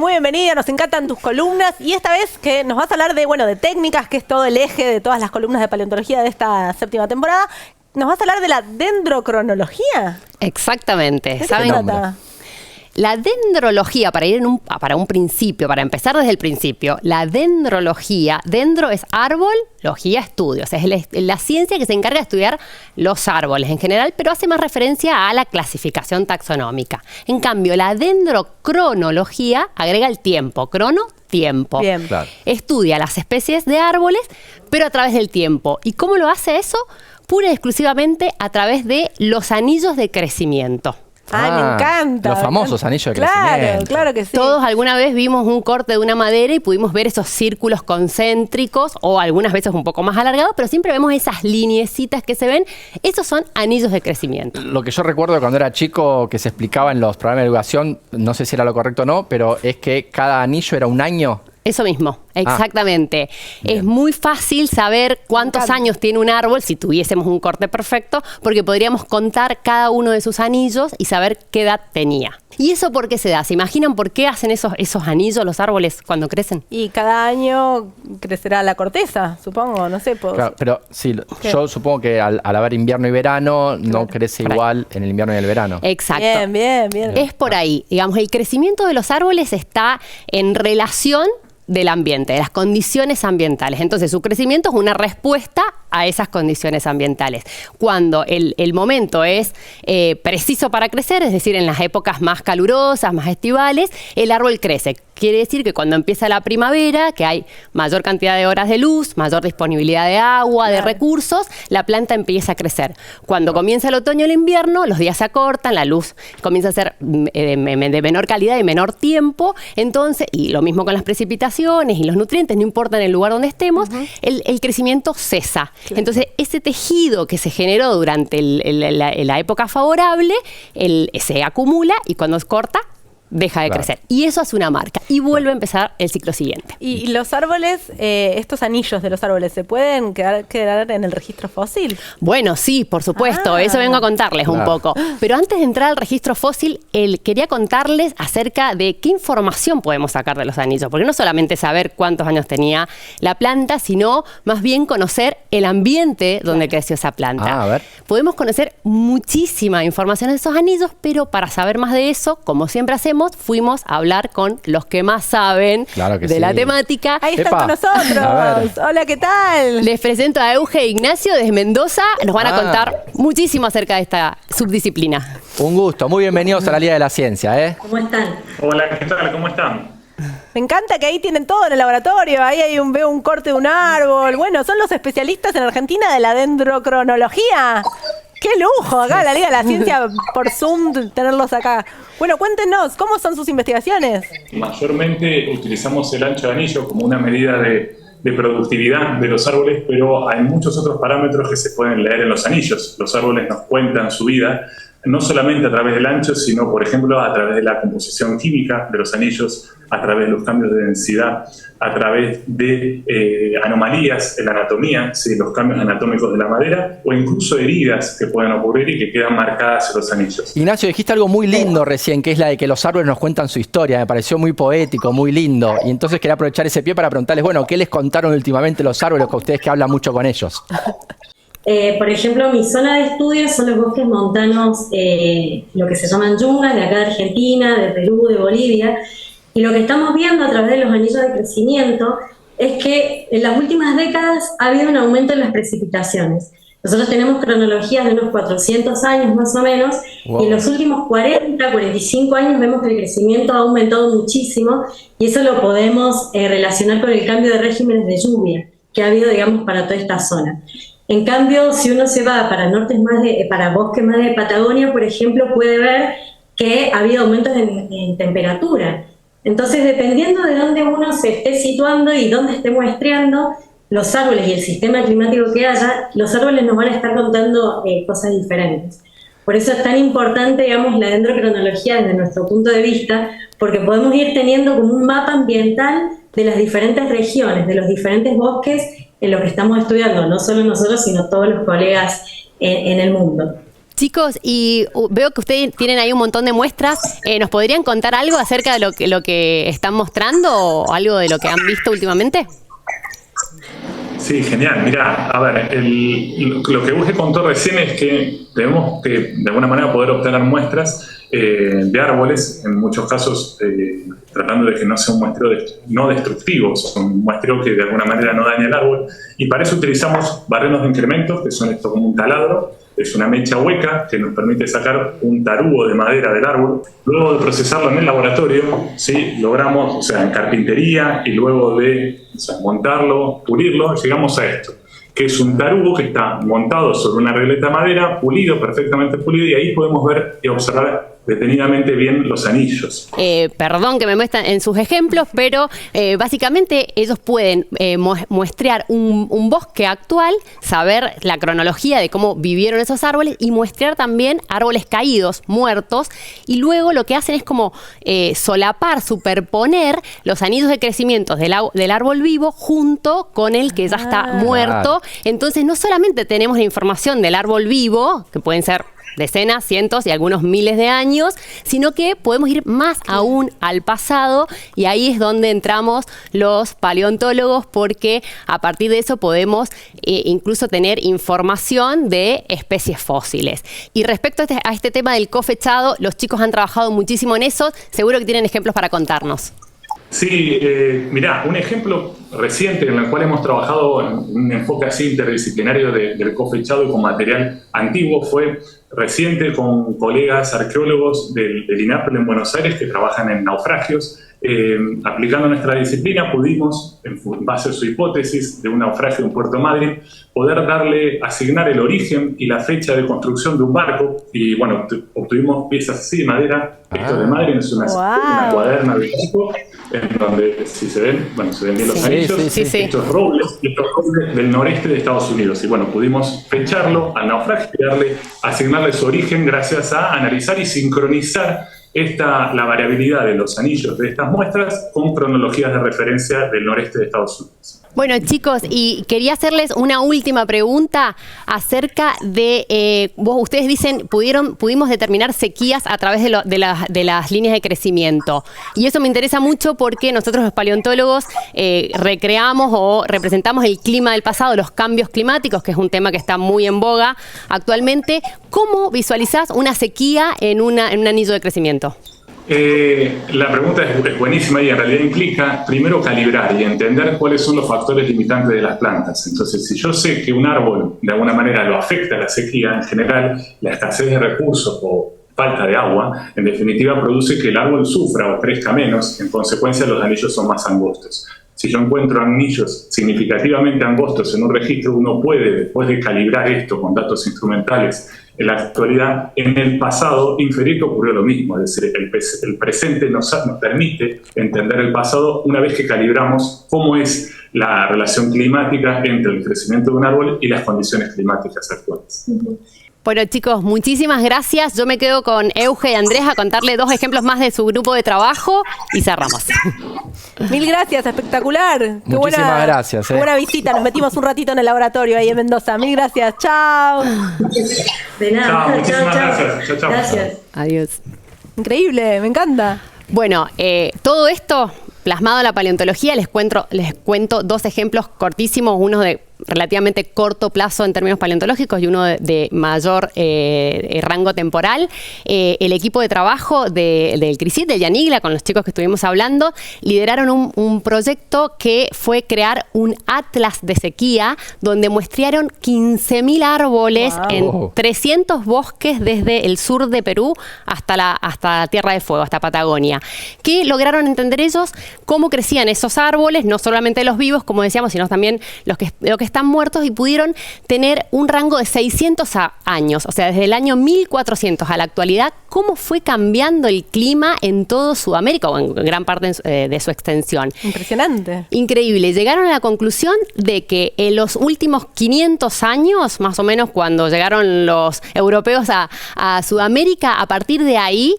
muy bienvenida, nos encantan tus columnas y esta vez que nos vas a hablar de técnicas, que es todo el eje de todas las columnas de paleontología de esta séptima temporada. ¿Nos vas a hablar de la dendrocronología? Exactamente. ¿Qué ¿Saben? se trata? La dendrología, para ir para un principio, para empezar desde el principio, la dendrología, dendro es árbol, logía estudio, o sea, es la ciencia que se encarga de estudiar los árboles en general, pero hace más referencia a la clasificación taxonómica. En cambio, la dendrocronología agrega el tiempo, tiempo. Bien. Claro. Estudia las especies de árboles, pero a través del tiempo. ¿Y cómo lo hace eso? Pura y exclusivamente a través de los anillos de crecimiento. Me encanta. Los famosos anillos de Claro, crecimiento. claro que sí. Todos alguna vez vimos un corte de una madera y pudimos ver esos círculos concéntricos o algunas veces un poco más alargados, pero siempre vemos esas lineecitas que se ven. Esos son anillos de crecimiento. Lo que yo recuerdo cuando era chico que se explicaba en los programas de educación, no sé si era lo correcto o no, pero es que cada anillo era un año. Eso mismo, exactamente. Bien. Es muy fácil saber cuántos años tiene un árbol si tuviésemos un corte perfecto, porque podríamos contar cada uno de sus anillos y saber qué edad tenía. ¿Y eso por qué se da? ¿Se imaginan por qué hacen esos anillos los árboles cuando crecen? Y cada año crecerá la corteza, supongo, no sé. Claro, pero sí, yo supongo que al haber invierno y verano no crece igual en el invierno y el verano. Exacto. Bien. Es por ahí. Digamos, el crecimiento de los árboles está en relación del ambiente, de las condiciones ambientales. Entonces, su crecimiento es una respuesta a esas condiciones ambientales. Cuando el momento es preciso para crecer, es decir, en las épocas más calurosas, más estivales, el árbol crece. Quiere decir que cuando empieza la primavera, que hay mayor cantidad de horas de luz, mayor disponibilidad de agua, de recursos, la planta empieza a crecer. Cuando comienza el otoño y el invierno, los días se acortan, la luz comienza a ser de menor calidad y menor tiempo, entonces, y lo mismo con las precipitaciones y los nutrientes, no importa en el lugar donde estemos, el crecimiento cesa. Claro. Entonces, ese tejido que se generó durante la época favorable, se acumula y cuando es corta, deja de crecer. Y eso hace una marca. Y vuelve a empezar el ciclo siguiente. ¿Y los árboles, estos anillos de los árboles, se pueden quedar en el registro fósil? Bueno, sí, por supuesto. Eso vengo a contarles un poco. Pero antes de entrar al registro fósil, quería contarles acerca de qué información podemos sacar de los anillos. Porque no solamente saber cuántos años tenía la planta, sino más bien conocer el ambiente donde creció esa planta. A ver. Podemos conocer muchísima información de esos anillos, pero para saber más de eso, como siempre hacemos, fuimos a hablar con los que más saben de la temática. Ahí están con nosotros. Hola, ¿qué tal? Les presento a Euge e Ignacio desde Mendoza. Nos van a contar muchísimo acerca de esta subdisciplina. Un gusto. Muy bienvenidos a la Liga de la Ciencia. ¿Cómo están? Hola, ¿qué tal? ¿Cómo están? Me encanta que ahí tienen todo en el laboratorio. Ahí veo un corte de un árbol. Bueno, son los especialistas en Argentina de la dendrocronología. ¡Qué lujo! Acá la Liga de la Ciencia por Zoom, tenerlos acá. Bueno, cuéntenos, ¿cómo son sus investigaciones? Mayormente utilizamos el ancho de anillo como una medida de productividad de los árboles, pero hay muchos otros parámetros que se pueden leer en los anillos. Los árboles nos cuentan su vida, no solamente a través del ancho, sino, por ejemplo, a través de la composición química de los anillos, a través de los cambios de densidad, a través de anomalías en la anatomía, ¿sí? Los cambios anatómicos de la madera, o incluso heridas que pueden ocurrir y que quedan marcadas en los anillos. Ignacio, dijiste algo muy lindo recién, que es la de que los árboles nos cuentan su historia. Me pareció muy poético, muy lindo. Y entonces quería aprovechar ese pie para preguntarles, bueno, ¿qué les contaron últimamente los árboles, con ustedes que hablan mucho con ellos? Por ejemplo, mi zona de estudio son los bosques montanos, lo que se llaman yungas, de acá de Argentina, de Perú, de Bolivia. Y lo que estamos viendo a través de los anillos de crecimiento es que en las últimas décadas ha habido un aumento en las precipitaciones. Nosotros tenemos cronologías de unos 400 años más o menos, y en los últimos 40, 45 años vemos que el crecimiento ha aumentado muchísimo, y eso lo podemos relacionar con el cambio de regímenes de lluvia que ha habido, digamos, para toda esta zona. En cambio, si uno se va para para bosques más de Patagonia, por ejemplo, puede ver que ha habido aumentos en temperatura. Entonces, dependiendo de dónde uno se esté situando y dónde esté muestreando los árboles y el sistema climático que haya, los árboles nos van a estar contando cosas diferentes. Por eso es tan importante, digamos, la dendrocronología desde nuestro punto de vista, porque podemos ir teniendo como un mapa ambiental de las diferentes regiones, de los diferentes bosques en los que estamos estudiando, no solo nosotros, sino todos los colegas en el mundo. Chicos, y veo que ustedes tienen ahí un montón de muestras. ¿Nos podrían contar algo acerca de lo que están mostrando o algo de lo que han visto últimamente? Sí, genial. Mirá, a ver, lo que Uge contó recién es que tenemos que, de alguna manera, poder obtener muestras de árboles, en muchos casos tratando de que no sea un muestreo no destructivo, un muestreo que de alguna manera no daña el árbol, y para eso utilizamos barrenos de incrementos, que son esto como un taladro, es una mecha hueca que nos permite sacar un tarugo de madera del árbol. Luego de procesarlo en el laboratorio, ¿sí? Logramos, o sea, en carpintería, y luego de montarlo, pulirlo, llegamos a esto, que es un tarugo que está montado sobre una regleta de madera, pulido, perfectamente pulido, y ahí podemos ver y observar detenidamente bien los anillos. Perdón que me muestran en sus ejemplos, pero básicamente ellos pueden muestrear un bosque actual, saber la cronología de cómo vivieron esos árboles y muestrear también árboles caídos, muertos, y luego lo que hacen es como solapar, superponer los anillos de crecimiento del árbol vivo junto con el que ya está muerto. Entonces no solamente tenemos la información del árbol vivo, que pueden ser decenas, cientos y algunos miles de años, sino que podemos ir más aún al pasado, y ahí es donde entramos los paleontólogos, porque a partir de eso podemos incluso tener información de especies fósiles. Y respecto a este tema del cofechado, los chicos han trabajado muchísimo en eso, seguro que tienen ejemplos para contarnos. Sí, mirá, un ejemplo reciente en el cual hemos trabajado en un enfoque así interdisciplinario del cofechado y con material antiguo fue reciente con colegas arqueólogos del INAPEL en Buenos Aires que trabajan en naufragios. Aplicando nuestra disciplina pudimos, en base a su hipótesis de un naufragio de un Puerto Madryn, poder asignar el origen y la fecha de construcción de un barco, y bueno, obtuvimos piezas así de madera. Esto de Madryn es una cuaderna de barco, en donde, si se ven, bueno, se ven bien los anillos, estos robles del noreste de Estados Unidos, y bueno, pudimos fecharlo al naufragio y asignarle su origen gracias a analizar y sincronizar la variabilidad de los anillos de estas muestras con cronologías de referencia del noreste de Estados Unidos. Bueno, chicos, y quería hacerles una última pregunta acerca de, ustedes dicen, pudimos determinar sequías a través de las líneas de crecimiento. Y eso me interesa mucho porque nosotros los paleontólogos recreamos o representamos el clima del pasado, los cambios climáticos, que es un tema que está muy en boga actualmente. ¿Cómo visualizás una sequía en un anillo de crecimiento? La pregunta es buenísima y en realidad implica primero calibrar y entender cuáles son los factores limitantes de las plantas. Entonces, si yo sé que un árbol de alguna manera lo afecta la sequía, en general la escasez de recursos o falta de agua, en definitiva produce que el árbol sufra o crezca menos, en consecuencia los anillos son más angostos. Si yo encuentro anillos significativamente angostos en un registro, uno puede, después de calibrar esto con datos instrumentales, en la actualidad, en el pasado, inferir que ocurrió lo mismo. Es decir, el presente nos permite entender el pasado una vez que calibramos cómo es la relación climática entre el crecimiento de un árbol y las condiciones climáticas actuales. Bueno, chicos, muchísimas gracias. Yo me quedo con Euge y Andrés a contarle 2 ejemplos más de su grupo de trabajo y cerramos. Mil gracias, espectacular. Muchísimas gracias. Qué buena visita. Nos metimos un ratito en el laboratorio ahí en Mendoza. Mil gracias. Chao. De nada. Chao, muchísimas gracias. Chao. Gracias. Adiós. Increíble, me encanta. Bueno, todo esto plasmado en la paleontología, les cuento 2 ejemplos cortísimos, uno de relativamente corto plazo en términos paleontológicos y uno de mayor rango temporal. El equipo de trabajo del CRISIT, del Yanigla, con los chicos que estuvimos hablando, lideraron un proyecto que fue crear un atlas de sequía donde muestrearon 15.000 árboles en 300 bosques desde el sur de Perú hasta la Tierra de Fuego, hasta Patagonia, que lograron entender ellos cómo crecían esos árboles, no solamente los vivos, como decíamos, sino también los que están muertos, y pudieron tener un rango de 600 años, o sea, desde el año 1400 a la actualidad, cómo fue cambiando el clima en todo Sudamérica, o en gran parte de su extensión. Impresionante. Increíble. Llegaron a la conclusión de que en los últimos 500 años, más o menos cuando llegaron los europeos a Sudamérica, a partir de ahí,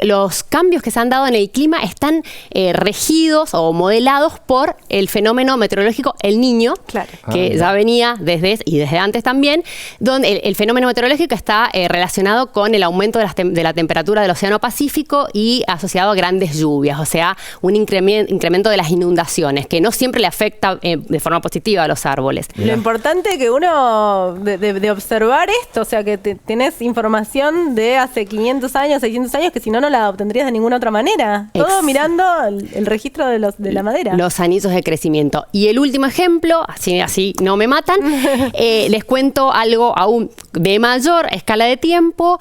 los cambios que se han dado en el clima están regidos o modelados por el fenómeno meteorológico El Niño. Claro. que ya venía desde antes también, donde el fenómeno meteorológico está relacionado con el aumento de la temperatura del Océano Pacífico y asociado a grandes lluvias, o sea, un incremento de las inundaciones, que no siempre le afecta de forma positiva a los árboles. Lo importante que uno de observar esto, o sea, que tenés información de hace 500 años, 600 años, que si no la obtendrías de ninguna otra manera. Todo mirando el registro de la madera. Los anillos de crecimiento. Y el último ejemplo, así no me matan, les cuento algo aún de mayor escala de tiempo.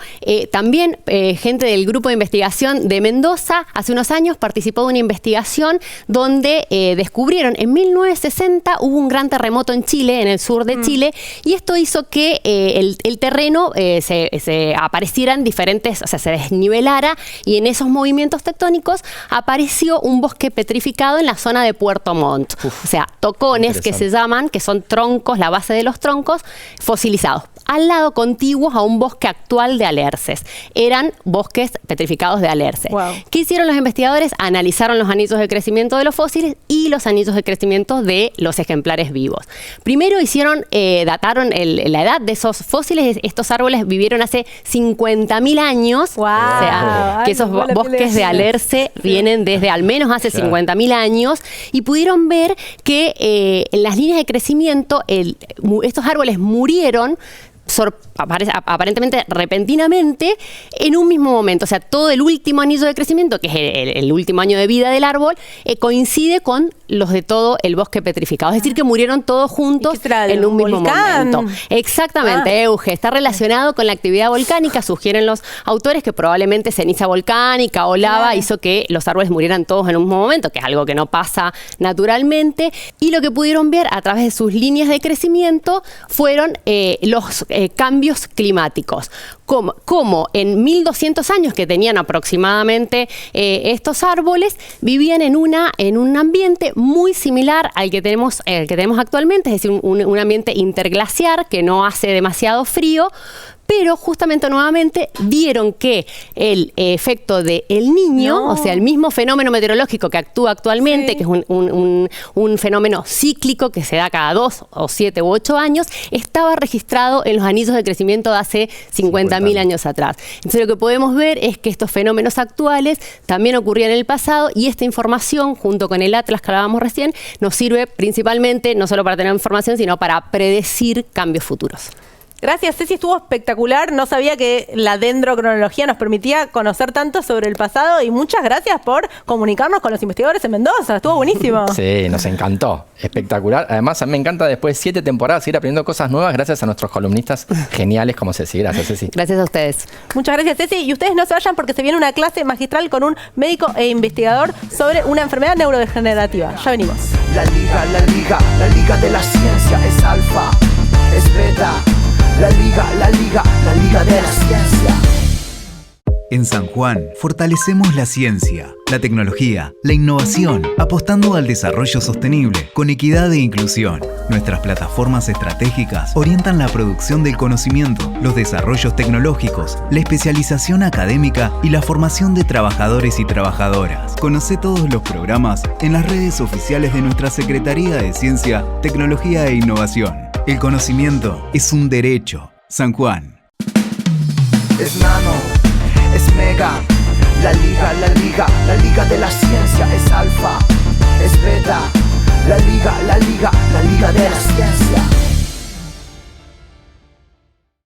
También gente del grupo de investigación de Mendoza hace unos años participó de una investigación donde descubrieron en 1960 hubo un gran terremoto en Chile, en el sur de Chile, y esto hizo que el terreno se aparecieran diferentes, o sea, se desnivelara, y en esos movimientos tectónicos apareció un bosque petrificado en la zona de Puerto Montt. O sea, tocones que se llaman, que son troncos, la base de los troncos, fosilizados, al lado contiguos a un bosque actual de alerces. Eran bosques petrificados de alerce. Wow. ¿Qué hicieron los investigadores? Analizaron los anillos de crecimiento de los fósiles y los anillos de crecimiento de los ejemplares vivos. Primero dataron la edad de esos fósiles. Estos árboles vivieron hace 50.000 años. Wow. O sea, que esos bosques de alerce vienen desde al menos hace 50.000 años, y pudieron ver que en las líneas de crecimiento estos árboles murieron aparentemente repentinamente en un mismo momento. O sea, todo el último anillo de crecimiento, que es el último año de vida del árbol, coincide con los de todo el bosque petrificado. Es decir, que murieron todos juntos en un mismo momento. Exactamente, Euge. Está relacionado con la actividad volcánica. Sugieren los autores que probablemente ceniza volcánica o lava hizo que los árboles murieran todos en un mismo momento, que es algo que no pasa naturalmente. Y lo que pudieron ver a través de sus líneas de crecimiento fueron los cambios climáticos. Como en 1200 años que tenían aproximadamente estos árboles, vivían en un ambiente muy similar al que tenemos actualmente, es decir, un ambiente interglaciar que no hace demasiado frío, pero justamente nuevamente vieron que el efecto de El Niño, o sea, el mismo fenómeno meteorológico que actúa actualmente, que es un fenómeno cíclico que se da cada 2 o 7 u 8 años, estaba registrado en los anillos de crecimiento de hace 50.000 años atrás. Entonces lo que podemos ver es que estos fenómenos actuales también ocurrían en el pasado, y esta información, junto con el atlas que hablábamos recién, nos sirve principalmente no solo para tener información, sino para predecir cambios futuros. Gracias, Ceci, estuvo espectacular. No sabía que la dendrocronología nos permitía conocer tanto sobre el pasado, y muchas gracias por comunicarnos con los investigadores en Mendoza. Estuvo buenísimo. Sí, nos encantó. Espectacular. Además, a mí me encanta después de 7 temporadas seguir aprendiendo cosas nuevas gracias a nuestros columnistas geniales como Ceci. Gracias, Ceci. Gracias a ustedes. Muchas gracias, Ceci. Y ustedes no se vayan, porque se viene una clase magistral con un médico e investigador sobre una enfermedad neurodegenerativa. Ya venimos. La liga de la ciencia es alfa, es beta. La liga de la ciencia. En San Juan fortalecemos la ciencia, la tecnología, la innovación, apostando al desarrollo sostenible, con equidad e inclusión. Nuestras plataformas estratégicas orientan la producción del conocimiento, los desarrollos tecnológicos, la especialización académica y la formación de trabajadores y trabajadoras. Conoce todos los programas en las redes oficiales de nuestra Secretaría de Ciencia, Tecnología e Innovación. El conocimiento es un derecho. San Juan. Es nano, es mega. La liga de la ciencia es alfa, es beta. La liga de la ciencia.